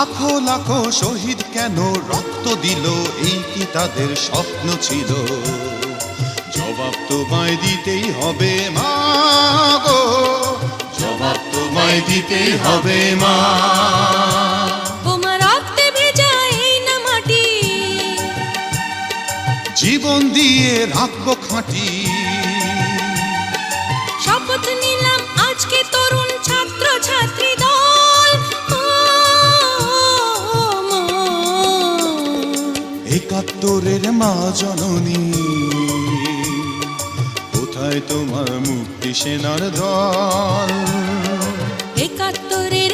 লাখো লাখো শহীদ কেন রক্ত দিল, এই কি তাদের স্বপ্ন ছিল? জবাব তোমায় দিতেই হবে মা গো, জবাব তোমায় দিতেই হবে মা। তোমার রক্তে ভেজা এই না মাটি, জীবন দিয়ে রাখবো খাঁটি। শপথ নিলাম আজকে তরুণ ছাত্র ছাত্রী দল, একাত্তরের মা জননী, কোথায় তোমার মুক্তি সেনার দল? একাত্তরের